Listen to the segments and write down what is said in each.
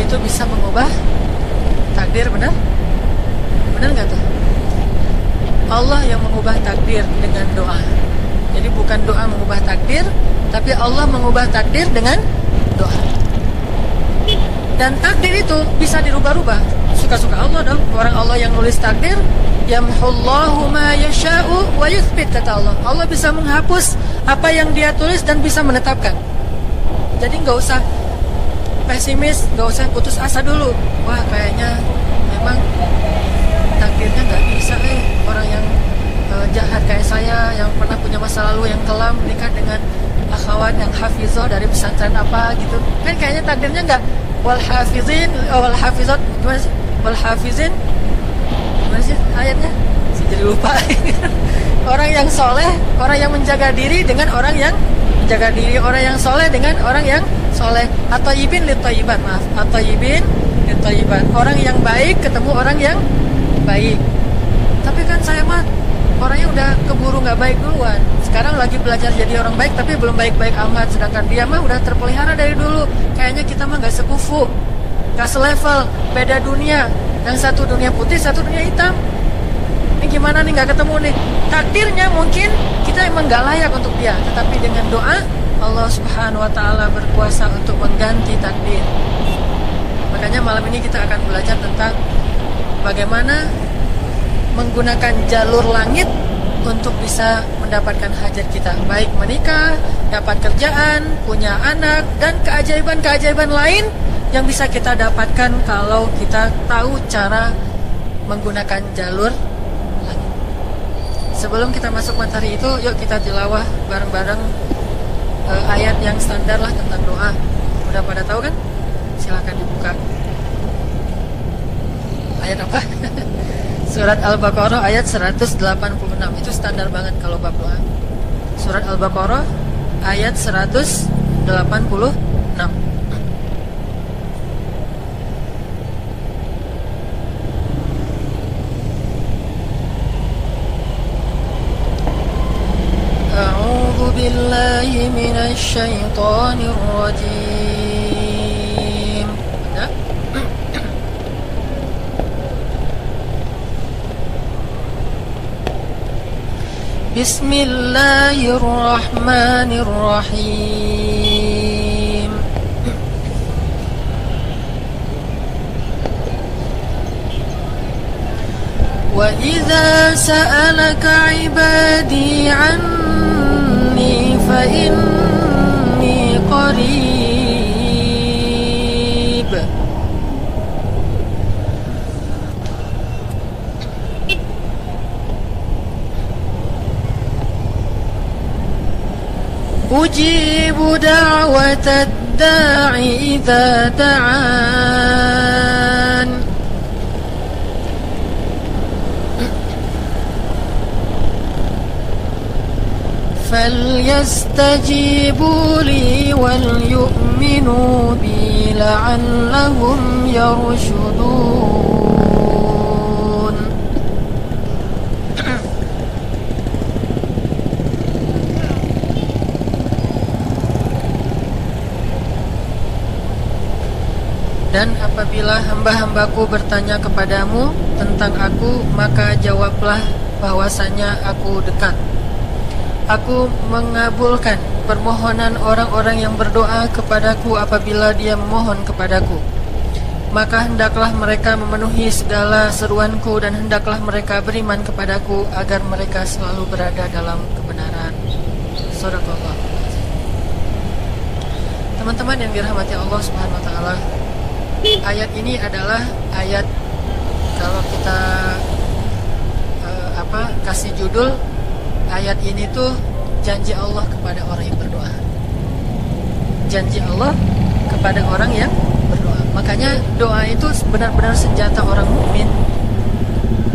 itu bisa mengubah takdir, benar? Benar nggak tuh? Allah yang mengubah takdir dengan doa. Jadi bukan doa mengubah takdir, tapi Allah mengubah takdir dengan doa. Dan takdir itu bisa dirubah-rubah. Suka-suka Allah dong. Orang Allah yang nulis takdir, yamhullahu ma yasha'u wa yuthbit, kata Allah. Allah bisa menghapus apa yang Dia tulis dan bisa menetapkan. Jadi nggak usah pesimis, nggak usah putus asa dulu. Wah, kayaknya memang takdirnya nggak bisa. Orang yang jahat kayak saya, yang pernah punya masa lalu yang kelam, menikah dengan akhwat yang hafizah dari pesantren apa gitu, kan kayaknya takdirnya nggak. Wal hafizin, wal hafizat, gimana sih? Wal hafizin, gimana sih ayatnya? Saya jadi lupa. Orang yang soleh, orang yang menjaga diri dengan orang yang menjaga diri, orang yang soleh dengan orang yang soleh. Atau ibin litoyiban, maaf. Atau ibin litoyiban. Orang yang baik ketemu orang yang baik. Tapi kan saya mah orangnya udah keburu nggak baik duluan. Sekarang lagi belajar jadi orang baik, tapi belum baik-baik amat. Sedangkan dia mah udah terpelihara dari dulu. Kayaknya kita mah nggak sekufu, nggak selevel, beda dunia. Yang satu dunia putih, satu dunia hitam. Ini gimana nih, nggak ketemu nih. Takdirnya mungkin kita emang nggak layak untuk dia, tetapi dengan doa Allah Subhanahu Wa Taala berkuasa untuk mengganti takdir. Makanya malam ini kita akan belajar tentang bagaimana menggunakan jalur langit untuk bisa mendapatkan hajat kita, baik menikah, dapat kerjaan, punya anak, dan keajaiban-keajaiban lain yang bisa kita dapatkan kalau kita tahu cara menggunakan jalur langit. Sebelum kita masuk materi itu, yuk kita tilawah bareng-bareng ayat yang standar lah tentang doa. Udah pada tahu kan? Silakan dibuka. Ayat apa? Surat Al-Baqarah ayat 186. Itu standar banget kalau bab doa. Surat Al-Baqarah ayat 186. A'udzu billahi minasy syaithanir rajim. Ada? Bismillahirrahmanirrahim. Wa idza sa'alaka 'ibadi 'anni fa inni qarib. Ujibu da'watad da'i idza da'an. Falyastajibu li wal yu'minu bi la'allahum yarshudun. Dan apabila hamba-hambaku bertanya kepadamu tentang aku, maka jawablah bahwasanya aku dekat. Aku mengabulkan permohonan orang-orang yang berdoa kepadaku apabila dia memohon kepadaku. Maka hendaklah mereka memenuhi segala seruanku dan hendaklah mereka beriman kepadaku agar mereka selalu berada dalam kebenaran. Shadaqallah. Teman-teman yang dirahmati Allah Subhanahu wa taala, ayat ini adalah ayat, kalau kita kasih judul ayat ini tuh janji Allah kepada orang yang berdoa. Janji Allah kepada orang yang berdoa. Makanya doa itu benar-benar senjata orang mukmin,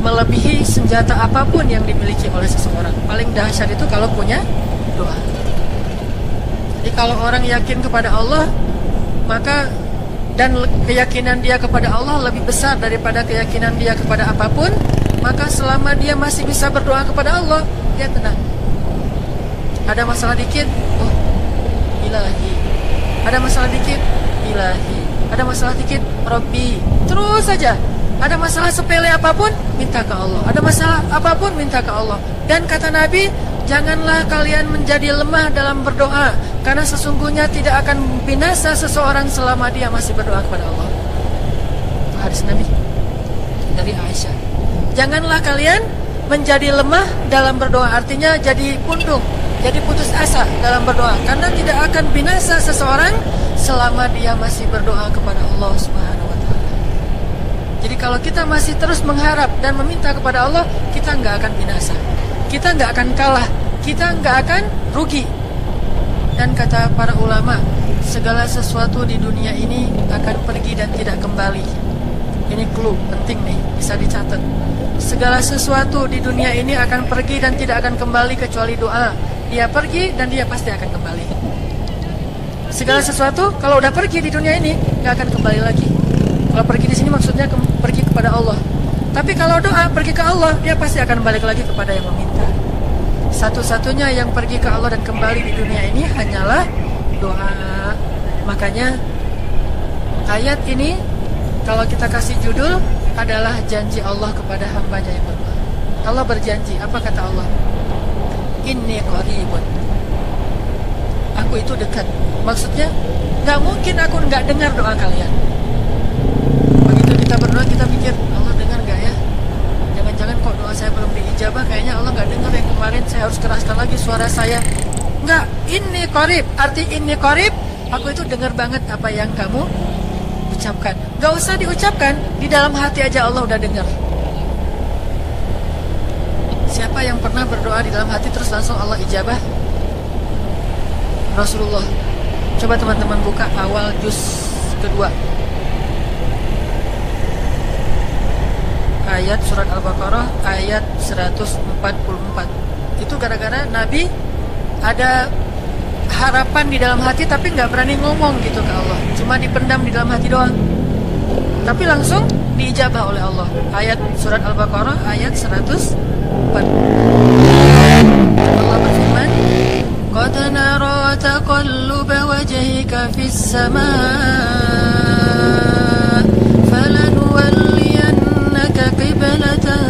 melebihi senjata apapun yang dimiliki oleh seseorang. Paling dahsyat itu kalau punya doa. Jadi kalau orang yakin kepada Allah, maka dan keyakinan dia kepada Allah lebih besar daripada keyakinan dia kepada apapun, maka selama dia masih bisa berdoa kepada Allah, dia tenang. Ada masalah dikit, oh ilahi. Ada masalah dikit, ilahi. Ada masalah dikit, Rabbi. Terus saja. Ada masalah sepele apapun, minta ke Allah. Ada masalah apapun, minta ke Allah. Dan kata Nabi, janganlah kalian menjadi lemah dalam berdoa, karena sesungguhnya tidak akan binasa seseorang selama dia masih berdoa kepada Allah. Itu hadis Nabi dari Aisyah. Janganlah kalian menjadi lemah dalam berdoa, artinya jadi pundung, jadi putus asa dalam berdoa, karena tidak akan binasa seseorang selama dia masih berdoa kepada Allah Subhanahu wa Ta'ala. Jadi kalau kita masih terus mengharap dan meminta kepada Allah, kita nggak akan binasa, kita nggak akan kalah, kita nggak akan rugi. Dan kata para ulama, segala sesuatu di dunia ini akan pergi dan tidak kembali. Ini clue penting nih, bisa dicatat. Segala sesuatu di dunia ini akan pergi dan tidak akan kembali kecuali doa. Dia pergi dan dia pasti akan kembali. Segala sesuatu kalau udah pergi di dunia ini nggak akan kembali lagi. Kalau pergi di sini maksudnya pergi kepada Allah. Tapi kalau doa pergi ke Allah, dia pasti akan balik lagi kepada yang meminta. Satu-satunya yang pergi ke Allah dan kembali di dunia ini hanyalah doa. Makanya ayat ini kalau kita kasih judul adalah janji Allah kepada hambanya yang berdoa. Allah berjanji, apa kata Allah? Inni qaribun. Aku itu dekat. Maksudnya, gak mungkin aku gak dengar doa kalian. Begitu kita berdoa, kita pikir, Allah dengar gak ya? Jangan-jangan kok doa saya belum diijabah, kayaknya Allah gak dengar yang kemarin, saya harus keraskan lagi suara saya. Enggak, inni qarib. Arti inni qarib, aku itu dengar banget apa yang kamu ucapkan. Gak usah diucapkan, di dalam hati aja Allah udah dengar. Siapa yang pernah berdoa di dalam hati terus langsung Allah ijabah? Rasulullah. Coba teman-teman buka awal juz kedua, ayat surat Al-Baqarah ayat 144. Itu gara-gara Nabi ada harapan di dalam hati tapi nggak berani ngomong gitu ke Allah, cuma dipendam di dalam hati doang, tapi langsung diijabah oleh Allah. Ayat surat Al-Baqarah ayat 104. Allah berfirman, qad nara taqalluba wajhika fis samaa falanuwalliyannaka qiblatan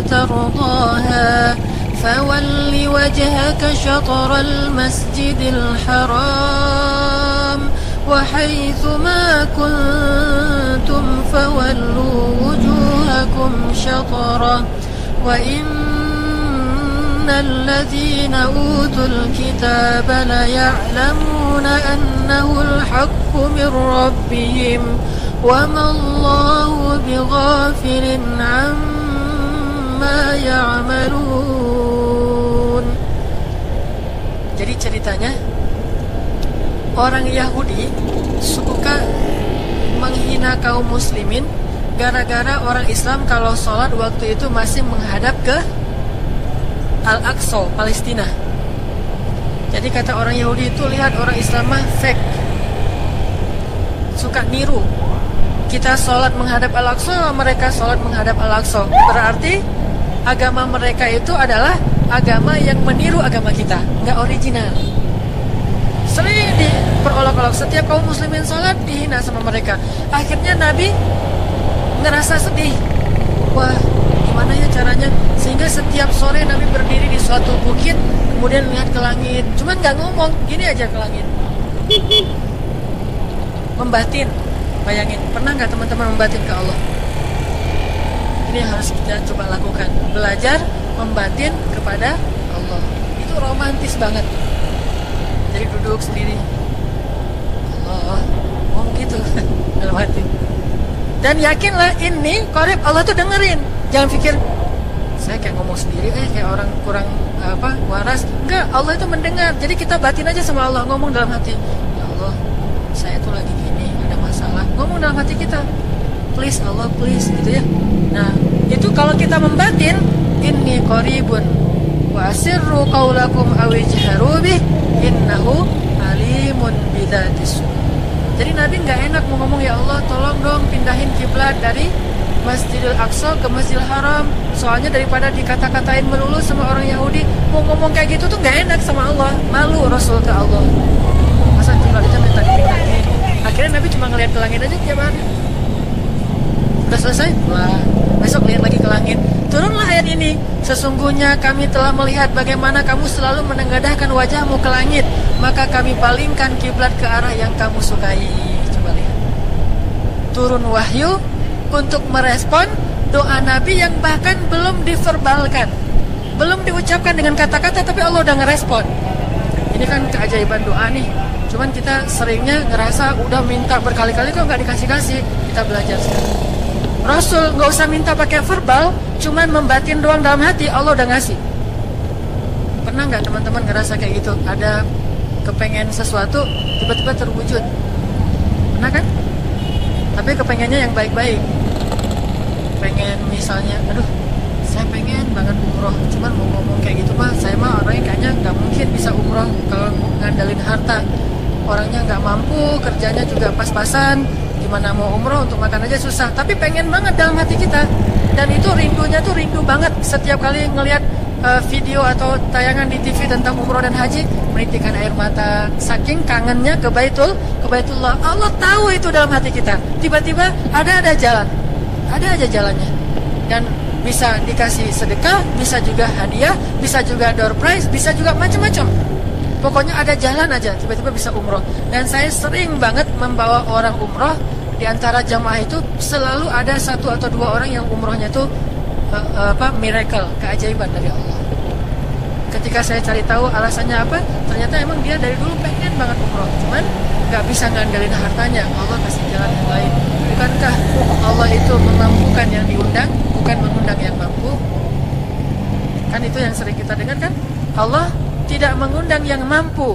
tardaha فول وجهك شطر المسجد الحرام وحيث ما كنتم فولوا وجوهكم شطره وإن الذين أوتوا الكتاب ليعلمون أنه الحق من ربهم وما الله بغافل عما يعملون. Jadi ceritanya orang Yahudi suka menghina kaum muslimin gara-gara orang Islam kalau sholat waktu itu masih menghadap ke Al-Aqsa, Palestina. Jadi kata orang Yahudi itu, lihat orang Islam mah fake, suka niru. Kita sholat menghadap Al-Aqsa, mereka sholat menghadap Al-Aqsa. Berarti agama mereka itu adalah agama yang meniru agama kita, nggak original. Sering diperolok-olok, setiap kaum muslimin sholat dihina sama mereka. Akhirnya Nabi ngerasa sedih. Wah, gimana ya caranya? Sehingga setiap sore Nabi berdiri di suatu bukit, kemudian lihat ke langit. Cuman nggak ngomong, gini aja ke langit. Membatin. Bayangin, pernah nggak teman-teman membatin ke Allah? Ini yang harus kita coba lakukan. Belajar membatin kepada Allah. Itu romantis banget. Jadi duduk sendiri, Allah, gitu dalam hati. Dan yakinlah ini qarib, Allah tuh dengerin. Jangan pikir saya kayak ngomong sendiri, kayak orang kurang waras. Enggak, Allah itu mendengar. Jadi kita batin aja sama Allah, ngomong dalam hati, ya Allah, saya tuh lagi gini, ada masalah. Ngomong dalam hati kita, please Allah, please, gitu ya. Nah, itu kalau kita membatin, inni qaribun wa asirru qaulakum aw ijharu bih innahu alimun bidzatis sudur. Jadi Nabi nggak enak mau ngomong, ya Allah tolong dong pindahin kiblat dari Masjidil Aqsa ke Masjidil Haram. Soalnya daripada dikata-katain melulu sama orang Yahudi, mau ngomong kayak gitu tuh nggak enak sama Allah. Malu Rasul ke Allah. Masa kiblatnya minta dipindahin. Akhirnya Nabi cuma ngeliat ngeliat ke langit aja tiap hari. Udah selesai, wah, besok lihat lagi ke langit. Turunlah ayat ini. Sesungguhnya kami telah melihat bagaimana kamu selalu menengadahkan wajahmu ke langit, maka kami palingkan kiblat ke arah yang kamu sukai. Coba lihat. Turun wahyu untuk merespon doa Nabi yang bahkan belum diverbalkan, belum diucapkan dengan kata-kata, tapi Allah udah ngerespon. Ini kan keajaiban doa nih. Cuman kita seringnya ngerasa udah minta berkali-kali kok nggak dikasih-kasih. Kita belajar sekarang. Rasul nggak usah minta pakai verbal, cuman membatin doang dalam hati, Allah udah ngasih. Pernah nggak teman-teman ngerasa kayak gitu? Ada kepengen sesuatu, tiba-tiba terwujud. Pernah kan? Tapi kepengennya yang baik-baik. Pengen misalnya, aduh, saya pengen banget umroh, cuman mau ngomong kayak gitu mah, saya mah orangnya kayaknya nggak mungkin bisa umroh kalau ngandalin harta. Orangnya nggak mampu, kerjanya juga pas-pasan. Gimana mau umroh, untuk makan aja susah. Tapi pengen banget dalam hati kita. Dan itu rindunya tuh rindu banget. Setiap kali ngelihat video atau tayangan di TV tentang umroh dan haji, menitikkan air mata. Saking kangennya ke Baitullah. Allah tahu itu dalam hati kita. Tiba-tiba ada jalan. Ada aja jalannya. Dan bisa dikasih sedekah, bisa juga hadiah, bisa juga door prize, bisa juga macam-macam. Pokoknya ada jalan aja, tiba-tiba bisa umroh. Dan saya sering banget membawa orang umroh. Di antara jamaah itu selalu ada 1 atau 2 orang yang umrohnya itu miracle, keajaiban dari Allah. Ketika saya cari tahu alasannya apa, ternyata emang dia dari dulu pengen banget umroh, cuman nggak bisa ngandelin hartanya. Allah kasih jalan yang lain. Bukankah Allah itu memampukan yang diundang, bukan mengundang yang mampu? Kan itu yang sering kita dengar kan? Allah tidak mengundang yang mampu,